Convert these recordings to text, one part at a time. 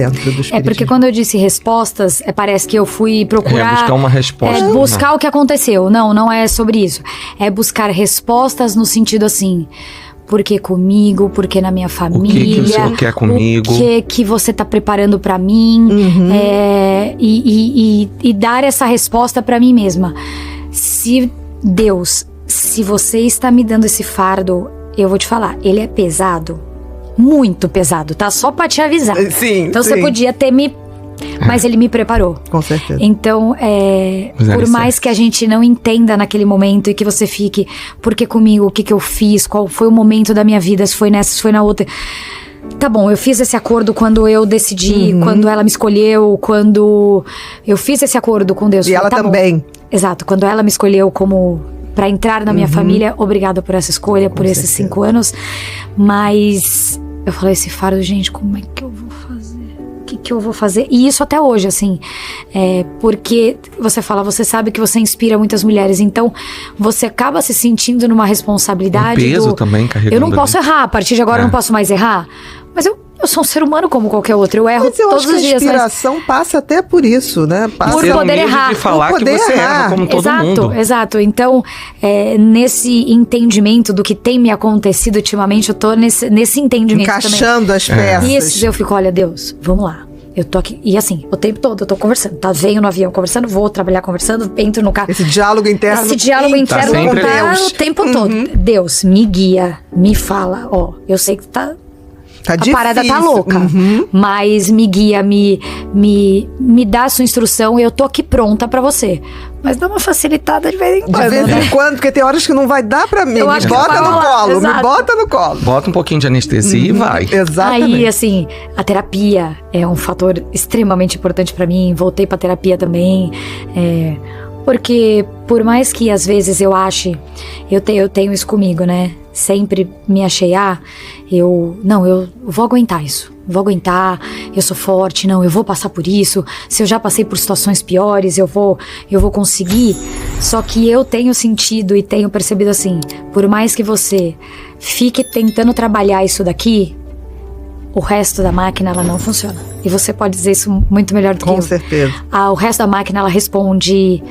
dentro do espiritismo. É porque quando eu disse respostas, parece que eu fui procurar... buscar uma resposta. Buscar o que aconteceu. Não é sobre isso. É buscar respostas no sentido assim... Por que comigo? Por que na minha família? O que o senhor quer comigo? O que você tá preparando pra mim? E dar essa resposta pra mim mesma. Se Deus, se você está me dando esse fardo, eu vou te falar, ele é pesado. Muito pesado, tá? Só pra te avisar. Sim, então sim. Você podia ter me... Mas ele me preparou. Com certeza. Então, por mais que a gente não entenda naquele momento e que você fique, por que comigo, o que eu fiz, qual foi o momento da minha vida, se foi nessa, se foi na outra. Tá bom, eu fiz esse acordo quando eu decidi, quando ela me escolheu, quando eu fiz esse acordo com Deus. E ela também. Bom. Exato, quando ela me escolheu como pra entrar na minha família, obrigada por essa escolha, por esses 5 anos. Mas eu falei, esse fardo, gente, como é que eu vou fazer? O que eu vou fazer? E isso até hoje, assim, porque você sabe que você inspira muitas mulheres, então você acaba se sentindo numa responsabilidade. Peso também carregando. Eu não posso errar, a partir de agora eu não posso mais errar, mas eu sou um ser humano como qualquer outro, eu erro mas eu todos acho que os dias. A inspiração passa até por isso, né? Por poder errar. De falar por que poder você errar. erra como todo mundo. Exato. Então, nesse entendimento do que tem me acontecido ultimamente, eu tô nesse entendimento encaixando também. As peças. E esses eu fico, olha, Deus, vamos lá. Eu tô aqui, e assim, o tempo todo eu tô conversando, tá? Venho no avião conversando, vou trabalhar conversando, entro no carro. Esse diálogo interno. Esse diálogo interno com Deus. O tempo todo. Deus, me guia, me fala, eu sei que tá difícil. Parada tá louca, mas me guia, me dá a sua instrução e eu tô aqui pronta pra você. Mas dá uma facilitada de vez em quando. De vez em quando, porque tem horas que não vai dar pra mim. Eu Me acho que bota no colo, exato. me bota no colo. Bota um pouquinho de anestesia e vai. Exatamente. Aí, assim, a terapia é um fator extremamente importante pra mim. Voltei pra terapia também. Porque, por mais que às vezes eu ache, eu tenho isso comigo, né? Sempre me achei, eu vou aguentar isso. Vou aguentar, eu sou forte, eu vou passar por isso. Se eu já passei por situações piores, eu vou conseguir. Só que eu tenho sentido e tenho percebido assim, por mais que você fique tentando trabalhar isso daqui, o resto da máquina, ela não funciona. E você pode dizer isso muito melhor do que eu. Com certeza. O resto da máquina, ela responde,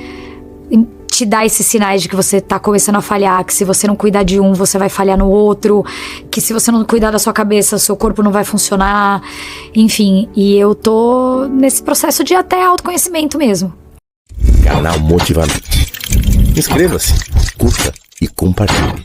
te dá esses sinais de que você tá começando a falhar, que se você não cuidar de um, você vai falhar no outro, que se você não cuidar da sua cabeça, seu corpo não vai funcionar, enfim. E eu tô nesse processo de até autoconhecimento mesmo. Canal Motivando. Inscreva-se, curta e compartilhe.